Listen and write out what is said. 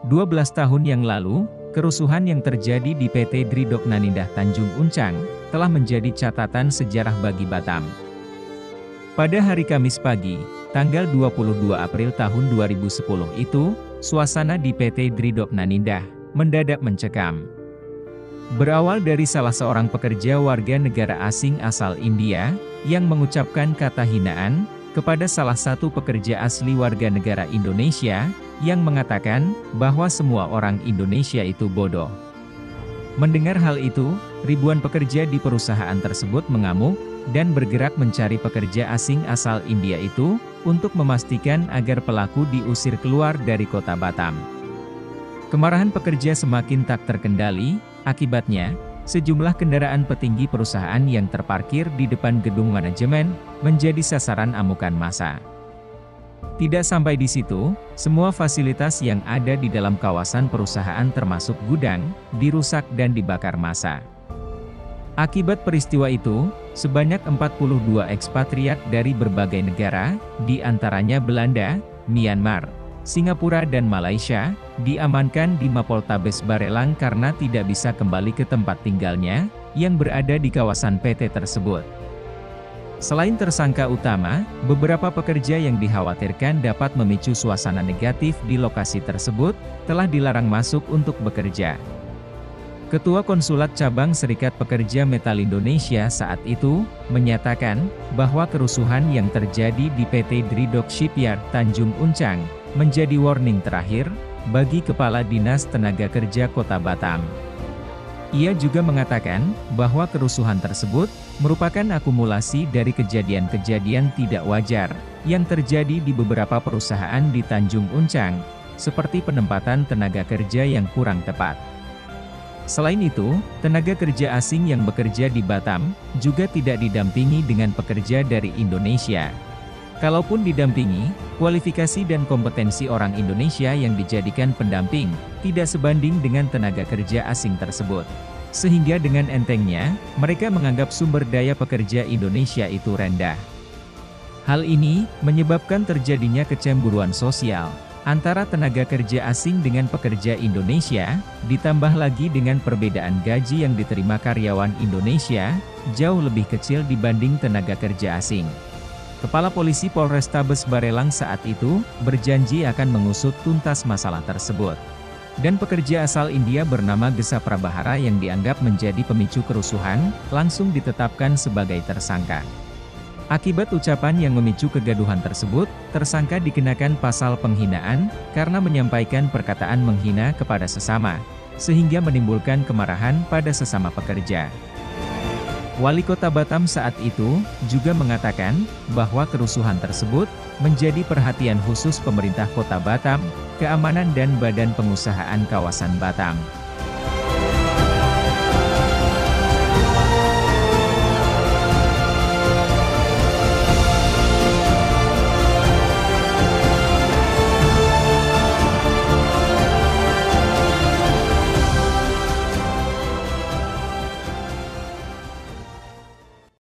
12 tahun yang lalu, kerusuhan yang terjadi di PT Dridok Nanindah Tanjung Uncang, telah menjadi catatan sejarah bagi Batam. Pada hari Kamis pagi, tanggal 22 April tahun 2010 itu, suasana di PT Dridok Nanindah mendadak mencekam. Berawal dari salah seorang pekerja warga negara asing asal India, yang mengucapkan kata hinaan kepada salah satu pekerja asli warga negara Indonesia, yang mengatakan bahwa semua orang Indonesia itu bodoh. Mendengar hal itu, ribuan pekerja di perusahaan tersebut mengamuk, dan bergerak mencari pekerja asing asal India itu, untuk memastikan agar pelaku diusir keluar dari kota Batam. Kemarahan pekerja semakin tak terkendali, akibatnya, sejumlah kendaraan petinggi perusahaan yang terparkir di depan gedung manajemen, menjadi sasaran amukan massa. Tidak sampai di situ, semua fasilitas yang ada di dalam kawasan perusahaan termasuk gudang, dirusak dan dibakar massa. Akibat peristiwa itu, sebanyak 42 ekspatriat dari berbagai negara, di antaranya Belanda, Myanmar, Singapura dan Malaysia, diamankan di Mapoltabes Barelang karena tidak bisa kembali ke tempat tinggalnya, yang berada di kawasan PT tersebut. Selain tersangka utama, beberapa pekerja yang dikhawatirkan dapat memicu suasana negatif di lokasi tersebut, telah dilarang masuk untuk bekerja. Ketua Konsulat Cabang Serikat Pekerja Metal Indonesia saat itu, menyatakan, bahwa kerusuhan yang terjadi di PT Dridok Shipyard Tanjung Uncang, menjadi warning terakhir, bagi Kepala Dinas Tenaga Kerja Kota Batam. Ia juga mengatakan, bahwa kerusuhan tersebut, merupakan akumulasi dari kejadian-kejadian tidak wajar, yang terjadi di beberapa perusahaan di Tanjung Uncang, seperti penempatan tenaga kerja yang kurang tepat. Selain itu, tenaga kerja asing yang bekerja di Batam, juga tidak didampingi dengan pekerja dari Indonesia. Kalaupun didampingi, kualifikasi dan kompetensi orang Indonesia yang dijadikan pendamping, tidak sebanding dengan tenaga kerja asing tersebut. Sehingga dengan entengnya, mereka menganggap sumber daya pekerja Indonesia itu rendah. Hal ini, menyebabkan terjadinya kecemburuan sosial, antara tenaga kerja asing dengan pekerja Indonesia, ditambah lagi dengan perbedaan gaji yang diterima karyawan Indonesia, jauh lebih kecil dibanding tenaga kerja asing. Kepala Polisi Polrestabes Barelang saat itu, berjanji akan mengusut tuntas masalah tersebut. Dan pekerja asal India bernama Gesa Prabahara yang dianggap menjadi pemicu kerusuhan, langsung ditetapkan sebagai tersangka. Akibat ucapan yang memicu kegaduhan tersebut, tersangka dikenakan pasal penghinaan, karena menyampaikan perkataan menghina kepada sesama, sehingga menimbulkan kemarahan pada sesama pekerja. Wali Kota Batam saat itu, juga mengatakan, bahwa kerusuhan tersebut, menjadi perhatian khusus pemerintah Kota Batam, keamanan dan Badan Pengusahaan Kawasan Batam.